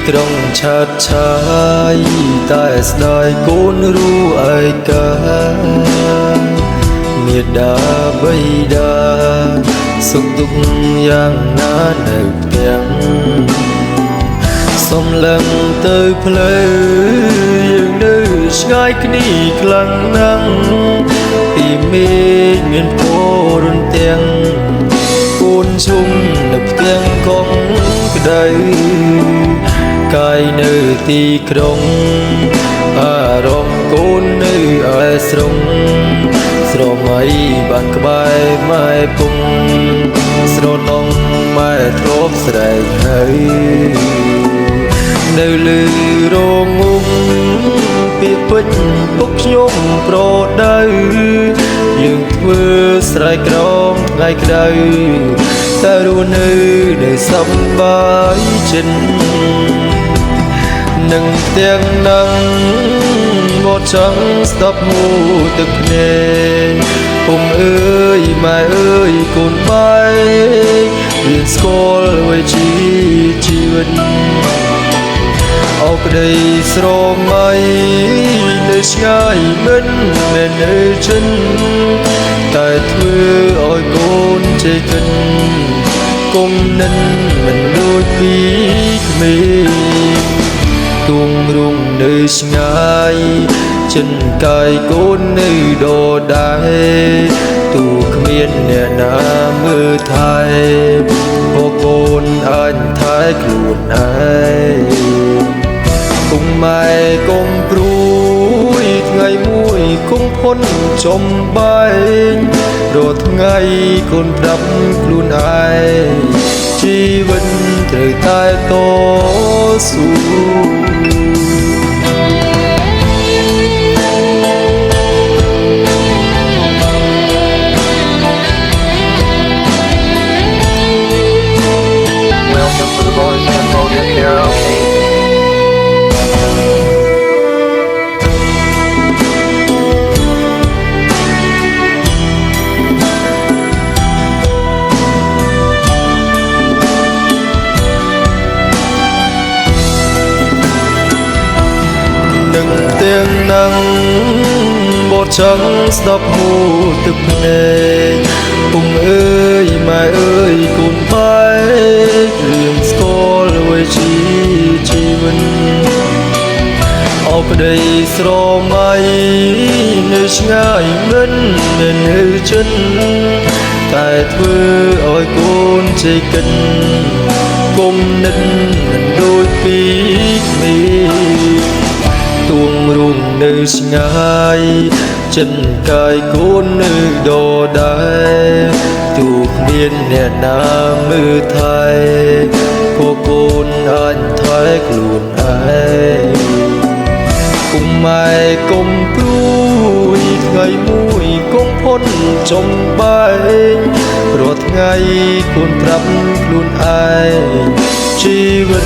ក្រុងឆាតឆាយតែស្ដាយកូនรู้ឯកាមេដាបៃតាសុខទុក្ខយ៉ាងណានៅផ្ទះសុំលឹងទៅផ្លូវយើងនៅឆ្ងាយគ្នាខ្លាំងណាស់ពីមេឃមានពណ៌រន្ទាំងកូនជុំនៅផ្ទាំងកងក្ដៅកាយនៅទីក្រុងអារម្មណ៍កូននៅឯស្រុងស្រមៃបានក្បែរម៉ែពុំស្រនងម៉ែធ្លាប់ស្រែកហើយនៅលើរងងំពីពេជ្រពុកខ្ញុំប្រដៅយើងធ្វើស្រែកក្រមថ្ងៃក្ដៅតែរស់នៅសប្បាយចិត្តនឹងទាំងនឹងមកចង់ស្ដាប់មូទឹកភ្នែកពុំអើយម៉ែអើយកូនបាយរៀនស្គាល់អ្វីជាជីវិតអោក្ដីស្រមៃនៅឆ្ងាយមិនមែននៅចិនតែធ្វើឲ្យកូនជ័យកិនគុំនិនមិនដូចពីក្មេងទួងរុងនៅឆ្ងាយចិនកាយកូននៅដដែលទូគ្មានអ្នកណាមើលថែក៏កូនអាចថែខ្លួនឯងគុំម៉ែគុំព្រួយថ្ងៃមួយគុំพ้นចំបែងរាល់ថ្ងៃកូនប្រាប់ខ្លួនឯងជីវិតត្រូវតែតស៊ូនឹងទាំងនឹងបត់ចង់ស្ដាប់មូទឹកភ្នែកពុំអើយម៉ែអើយកូនបាយរៀនស្គាល់អ្វីជាជីវិតអោក្ដីស្រមៃនៅឆ្ងាយមិនមែននៅចិនតែធ្វើឲ្យកូនជ័យកិនគុំនិតមិនដូចពីក្មេងទួងរុងនៅឆ្ងាយចិនកាយកូននៅដដែលទូគ្មានអ្នកណាមើលថែក៏កូនអាចថែខ្លួនឯងគុំម៉ែគុំព្រួយថ្ងៃមួយគុំพ้นចំបែងរាល់ថ្ងៃកូនប្រាប់ខ្លួនឯងជីវិត